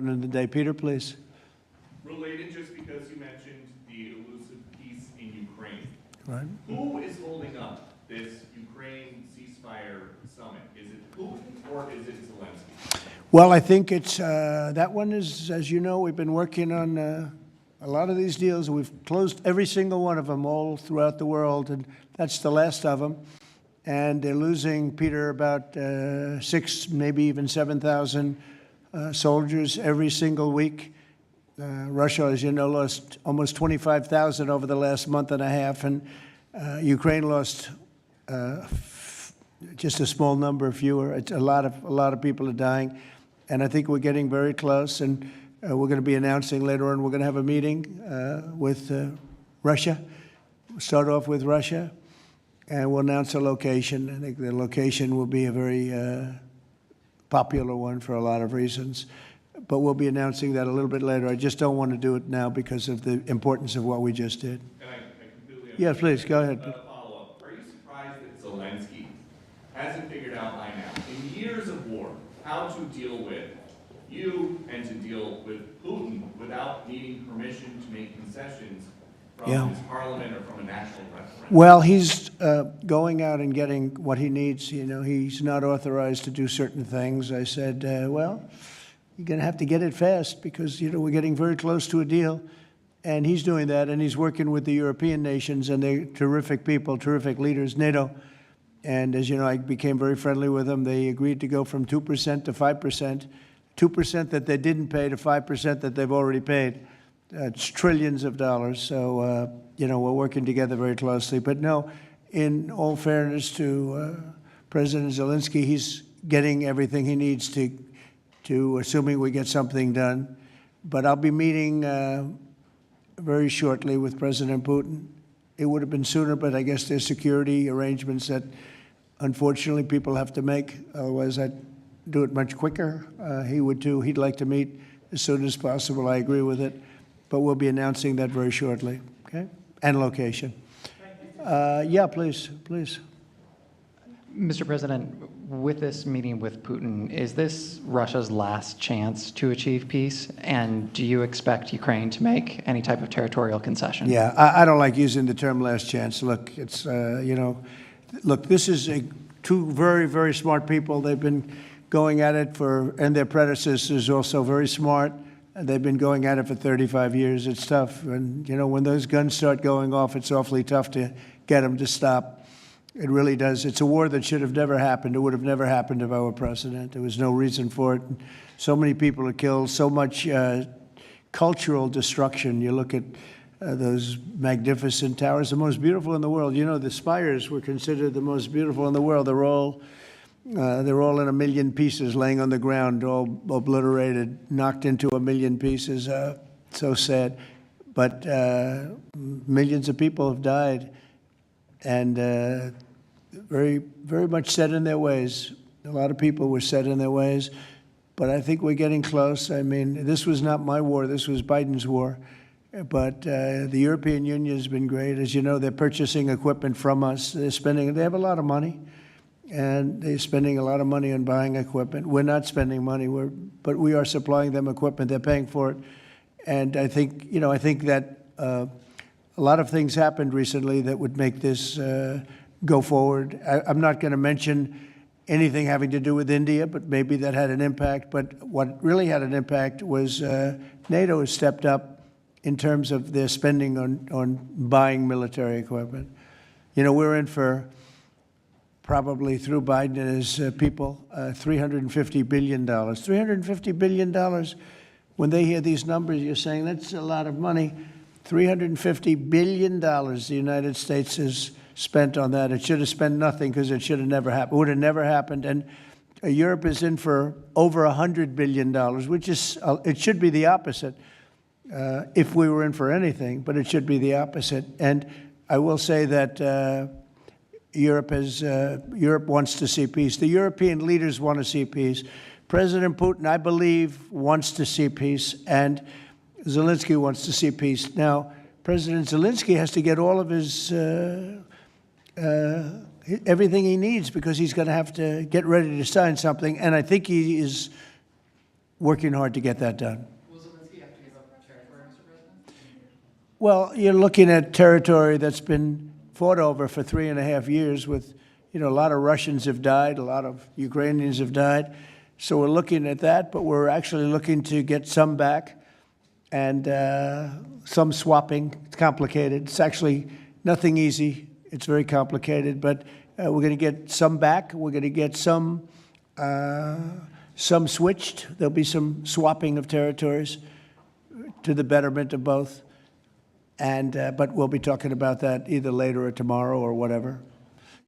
in the day. Peter, please. Related, just because you mentioned the elusive peace in Ukraine. Right. Who is holding up this Ukraine ceasefire summit? Is it Putin or is it Zelensky? Well, I think it's that one is, as you know, we've been working on a lot of these deals. We've closed every single one of them all throughout the world, and that's the last of them. And they're losing, Peter, about 6, maybe even 7,000 soldiers every single week. Russia, as you know, lost almost 25,000 over the last month and a half, and Ukraine lost just a small number, fewer. It's a lot of people are dying, and I think we're getting very close. And we're going to be announcing later on. We're going to have a meeting with Russia. We'll start off with Russia, and we'll announce a location. I think the location will be a very popular one for a lot of reasons. But we'll be announcing that a little bit later. I just don't want to do it now because of the importance of what we just did. And I completely understand. Yeah, please, go ahead. Follow-up. Are you surprised that Zelensky hasn't figured out by now, in years of war, how to deal with you and to deal with Putin without needing permission to make concessions from his parliament or from a national referendum? Well, he's going out and getting what he needs. You know, he's not authorized to do certain things. I said, well, you're going to have to get it fast because, you know, we're getting very close to a deal. And he's doing that, and he's working with the European nations, and they're terrific people, terrific leaders, NATO. And as you know, I became very friendly with them. They agreed to go from 2% to 5%, 2% that they didn't pay to 5% that they've already paid. It's trillions of dollars. So, you know, we're working together very closely. But no, in all fairness to President Zelensky, he's getting everything he needs to assuming we get something done. But I'll be meeting very shortly with President Putin. It would have been sooner, but I guess there's security arrangements that, unfortunately, people have to make. Otherwise, I'd do it much quicker. He would too. He'd like to meet as soon as possible. I agree with it. But we'll be announcing that very shortly, okay? And location. Yeah, please. Mr. President, with this meeting with Putin, is this Russia's last chance to achieve peace? And do you expect Ukraine to make any type of territorial concession? Yeah, I don't like using the term last chance. Look, it's, you know, look, this is two very, very smart people. They've been going at it and their predecessors also very smart. They've been going at it for 35 years. It's tough. And, you know, when those guns start going off, it's awfully tough to get them to stop. It really does. It's a war that should have never happened. It would have never happened if I were president. There was no reason for it. So many people are killed, so much cultural destruction. You look at those magnificent towers, the most beautiful in the world. You know, the spires were considered the most beautiful in the world. They're all in a million pieces, laying on the ground, all obliterated, knocked into a million pieces. So sad. But millions of people have died. And very, very much set in their ways. A lot of people were set in their ways, but I think we're getting close. I mean, this was not my war. This was Biden's war. But the European Union has been great. As you know, they're purchasing equipment from us. They have a lot of money, and they're spending a lot of money on buying equipment. We're not spending money, but we are supplying them equipment. They're paying for it. And I think, you know, I think that a lot of things happened recently that would make this go forward. I'm not going to mention anything having to do with India, but maybe that had an impact. But what really had an impact was NATO has stepped up in terms of their spending on buying military equipment. You know, we're in for probably through Biden and his people, $350 billion. $350 billion. When they hear these numbers, you're saying that's a lot of money. $350 billion the United States has spent on that. It should have spent nothing because it should have never happened. It would have never happened. And Europe is in for over $100 billion, which is, it should be the opposite if we were in for anything, but it should be the opposite. And I will say that Europe wants to see peace. The European leaders want to see peace. President Putin, I believe, wants to see peace, and Zelensky wants to see peace. Now, President Zelensky has to get all of his everything he needs because he's going to have to get ready to sign something. And I think he is working hard to get that done. Will Zelensky have to give up territory, Mr. President? Well, you're looking at territory that's been fought over for 3.5 years with, a lot of Russians have died, a lot of Ukrainians have died. So we're looking at that, but we're actually looking to get some back and some swapping. It's complicated. It's actually nothing easy. It's very complicated, but we're going to get some back. We're going to get some switched. There'll be some swapping of territories to the betterment of both. And but we'll be talking about that either later or tomorrow or whatever.